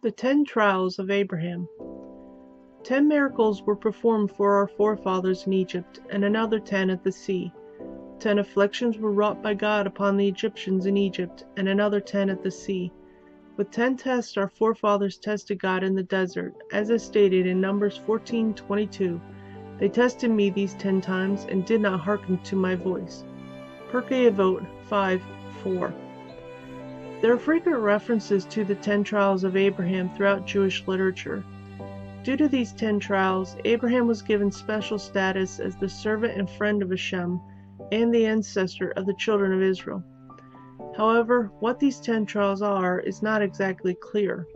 The 10 Trials of Abraham. 10 miracles were performed for our forefathers in Egypt, and another 10 at the sea. 10 afflictions were wrought by God upon the Egyptians in Egypt, and another 10 at the sea. With 10 tests our forefathers tested God in the desert, as is stated in Numbers 14:22. They tested me these 10 times, and did not hearken to my voice. Pirkei Avot 5:4. There are frequent references to the 10 trials of Abraham throughout Jewish literature. Due to these 10 trials, Abraham was given special status as the servant and friend of Hashem and the ancestor of the children of Israel. However, what these 10 trials are is not exactly clear.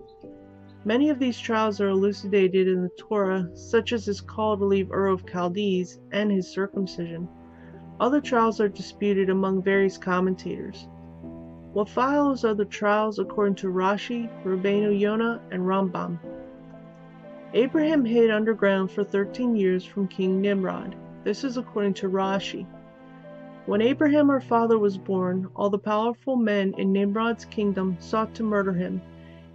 Many of these trials are elucidated in the Torah, such as his call to leave Ur of Chaldees and his circumcision. Other trials are disputed among various commentators. What follows are the trials according to Rashi, Rabbeinu Yonah, and Rambam. Abraham hid underground for 13 years from King Nimrod. This is according to Rashi. When Abraham our father was born, all the powerful men in Nimrod's kingdom sought to murder him.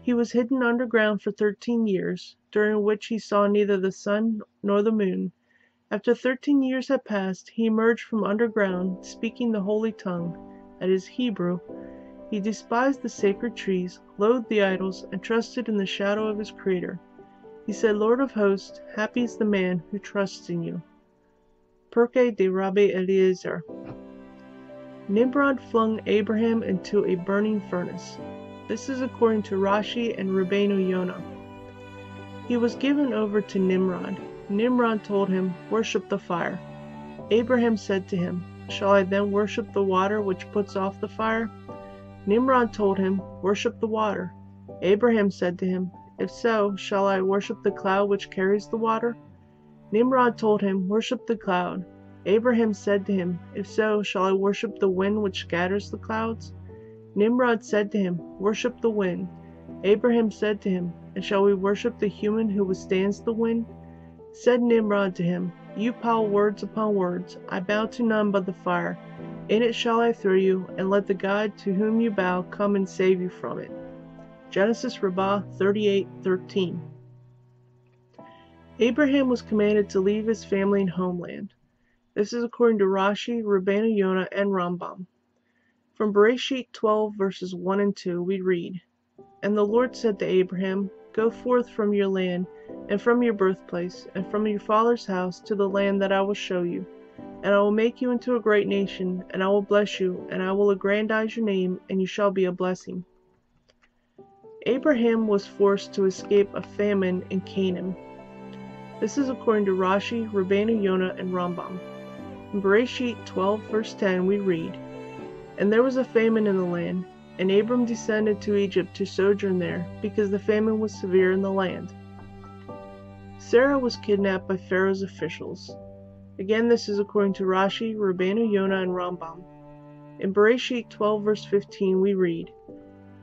He was hidden underground for 13 years, during which he saw neither the sun nor the moon. After 13 years had passed, he emerged from underground, speaking the holy tongue, that is Hebrew. He despised the sacred trees, loathed the idols, and trusted in the shadow of his Creator. He said, Lord of hosts, happy is the man who trusts in you. Pirkei de Rabbi Eliezer. Nimrod flung Abraham into a burning furnace. This is according to Rashi and Rabbeinu Yonah. He was given over to Nimrod. Nimrod told him, worship the fire. Abraham said to him, shall I then worship the water which puts off the fire? Nimrod told him, worship the water. Abraham said to him, if so, shall I worship the cloud which carries the water? Nimrod told him, worship the cloud. Abraham said to him, if so, shall I worship the wind which scatters the clouds? Nimrod said to him, worship the wind. Abraham said to him, and shall we worship the human who withstands the wind? Said Nimrod to him, you pile words upon words. I bow to none but the fire. In it shall I throw you, and let the God to whom you bow come and save you from it. Genesis Rabbah 38:13. Abraham was commanded to leave his family and homeland. This is according to Rashi, Rabbeinu Yonah, and Rambam. From Bereshit 12 verses 1 and 2 we read, and the Lord said to Abraham, go forth from your land, and from your birthplace, and from your father's house to the land that I will show you. And I will make you into a great nation, and I will bless you, and I will aggrandize your name, and you shall be a blessing. Abraham was forced to escape a famine in Canaan. This is according to Rashi, Rabbeinu Yonah, and Rambam. In Bereshit 12 verse 10 we read, and there was a famine in the land, and Abram descended to Egypt to sojourn there, because the famine was severe in the land. Sarah was kidnapped by Pharaoh's officials. Again, this is according to Rashi, Rabbeinu Yonah, and Rambam. In Bereshit 12 verse 15 we read,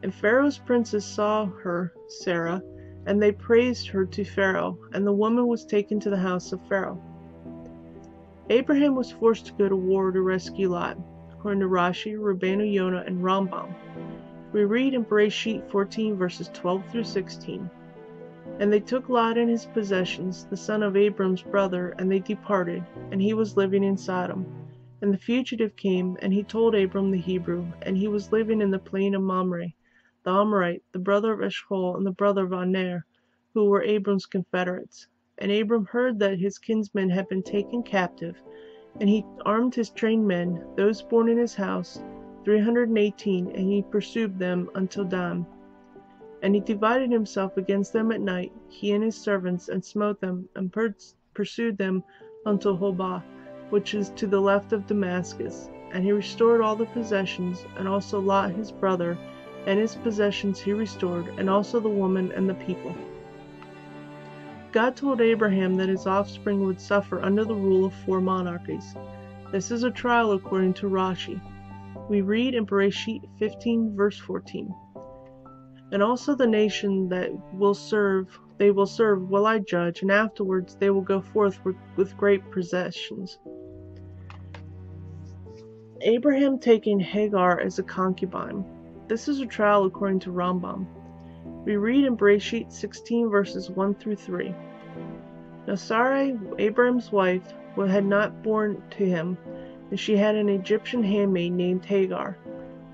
and Pharaoh's princes saw her, Sarah, and they praised her to Pharaoh, and the woman was taken to the house of Pharaoh. Abraham was forced to go to war to rescue Lot, according to Rashi, Rabbeinu Yonah, and Rambam. We read in Bereshit 14 verses 12 through 16. And they took Lot and his possessions, the son of Abram's brother, and they departed, and he was living in Sodom. And the fugitive came, and he told Abram the Hebrew, and he was living in the plain of Mamre, the Amorite, the brother of Eshcol, and the brother of Aner, who were Abram's confederates. And Abram heard that his kinsmen had been taken captive, and he armed his trained men, those born in his house, 318, and he pursued them until Dan. And he divided himself against them at night, he and his servants, and smote them, and pursued them until Hobah, which is to the left of Damascus. And he restored all the possessions, and also Lot his brother, and his possessions he restored, and also the woman and the people. God told Abraham that his offspring would suffer under the rule of 4 monarchies. This is a trial according to Rashi. We read in Bereshit 15 verse 14. And also the nation that they will serve will I judge, and afterwards they will go forth with great possessions. Abraham taking Hagar as a concubine. This is a trial according to Rambam. We read in Bereshit 16 verses 1 through 3. Now Sarai, Abraham's wife, had not borne to him, and she had an Egyptian handmaid named Hagar.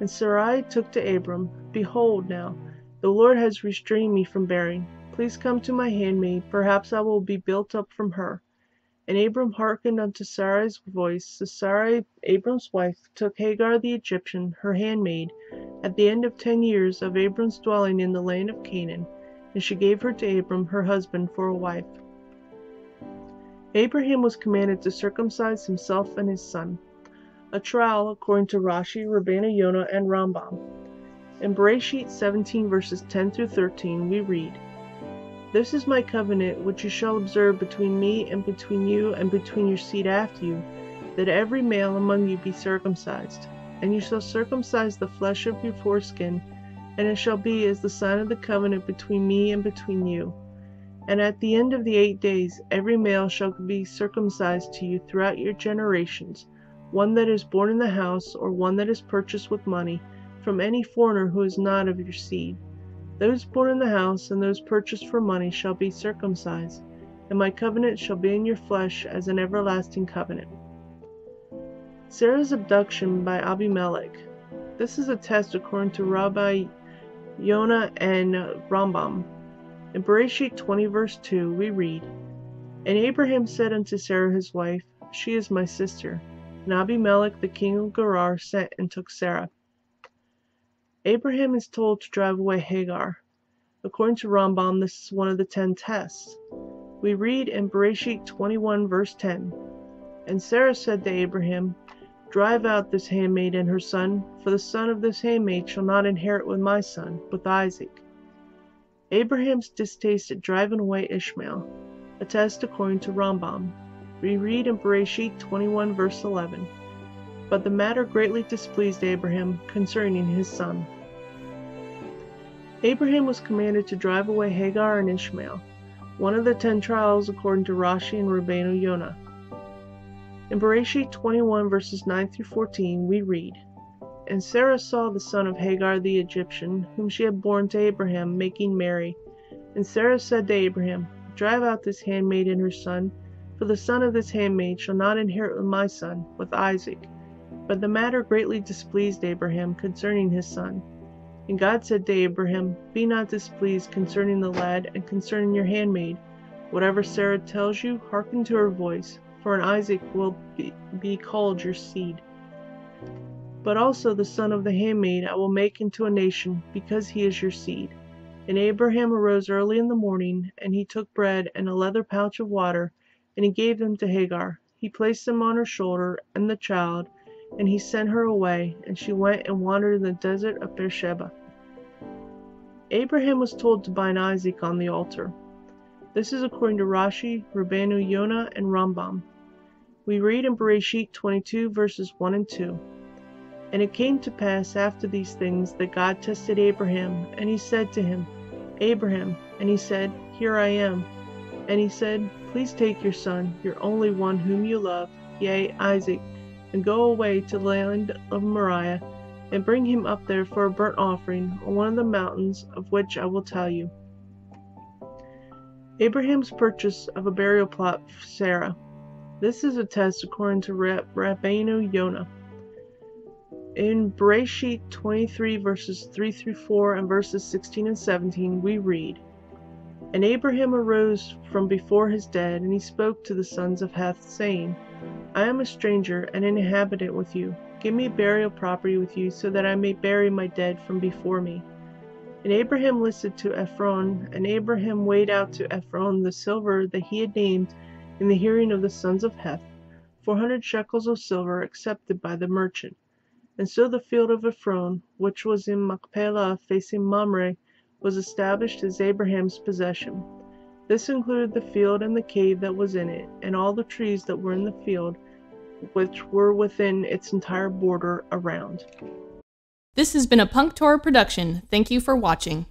And Sarai took to Abram, Behold now, the Lord has restrained me from bearing. Please come to my handmaid, perhaps I will be built up from her. And Abram hearkened unto Sarai's voice. So Sarai, Abram's wife, took Hagar the Egyptian, her handmaid, at the end of 10 years of Abram's dwelling in the land of Canaan, and she gave her to Abram her husband for a wife. Abraham was commanded to circumcise himself and his son, a trial according to Rashi, Rabbeinu Yonah, and Rambam. In Bereshit 17 verses 10 through 13 we read, This is my covenant which you shall observe between me and between you and between your seed after you, that every male among you be circumcised. And you shall circumcise the flesh of your foreskin, and it shall be as the sign of the covenant between me and between you. And at the end of the 8 days every male shall be circumcised to you throughout your generations, one that is born in the house, or one that is purchased with money, from any foreigner who is not of your seed. Those born in the house and those purchased for money shall be circumcised, and my covenant shall be in your flesh as an everlasting covenant. Sarah's abduction by Abimelech. This is a test according to Rabbi Yonah and Rambam. In Bereshit 20 verse 2 we read, And Abraham said unto Sarah his wife, She is my sister. And Abimelech the king of Gerar sent and took Sarah. Abraham is told to drive away Hagar. According to Rambam, this is one of the 10 tests. We read in Bereshit 21 verse 10, And Sarah said to Abraham, Drive out this handmaid and her son, for the son of this handmaid shall not inherit with my son, with Isaac. Abraham's distaste at driving away Ishmael, a test according to Rambam. We read in Bereshit 21 verse 11, But the matter greatly displeased Abraham concerning his son. Abraham was commanded to drive away Hagar and Ishmael, one of the 10 trials according to Rashi and Rabbeinu Yonah. In Bereshit 21 verses 9 through 14 we read, And Sarah saw the son of Hagar the Egyptian, whom she had borne to Abraham, making merry. And Sarah said to Abraham, Drive out this handmaid and her son, for the son of this handmaid shall not inherit with my son, with Isaac. But the matter greatly displeased Abraham concerning his son. And God said to Abraham, Be not displeased concerning the lad and concerning your handmaid. Whatever Sarah tells you, hearken to her voice, for in Isaac will be called your seed. But also the son of the handmaid I will make into a nation, because he is your seed. And Abraham arose early in the morning, and he took bread and a leather pouch of water, and he gave them to Hagar. He placed them on her shoulder and the child, and he sent her away, and she went and wandered in the desert of Beersheba. Abraham was told to bind Isaac on the altar. This is according to Rashi, Rabbeinu Yonah, and Rambam. We read in Bereshit 22 verses 1 and 2. And it came to pass after these things that God tested Abraham, and he said to him, Abraham, and he said, Here I am. And he said, Please take your son, your only one whom you love, yea, Isaac, and go away to the land of Moriah, and bring him up there for a burnt offering on one of the mountains of which I will tell you. Abraham's purchase of a burial plot for Sarah. This is a test according to Rabbeinu Yonah. In Bereshit 23 verses 3 through 4 and verses 16 and 17 we read, And Abraham arose from before his dead, and he spoke to the sons of Heth, saying, I am a stranger and an inhabitant with you. Give me burial property with you, so that I may bury my dead from before me. And Abraham listened to Ephron, and Abraham weighed out to Ephron the silver that he had named in the hearing of the sons of Heth, 400 shekels of silver accepted by the merchant. And so the field of Ephron, which was in Machpelah facing Mamre, was established as Abraham's possession. This included the field and the cave that was in it, and all the trees that were in the field, which were within its entire border around. This has been a punktorah production. Thank you for watching.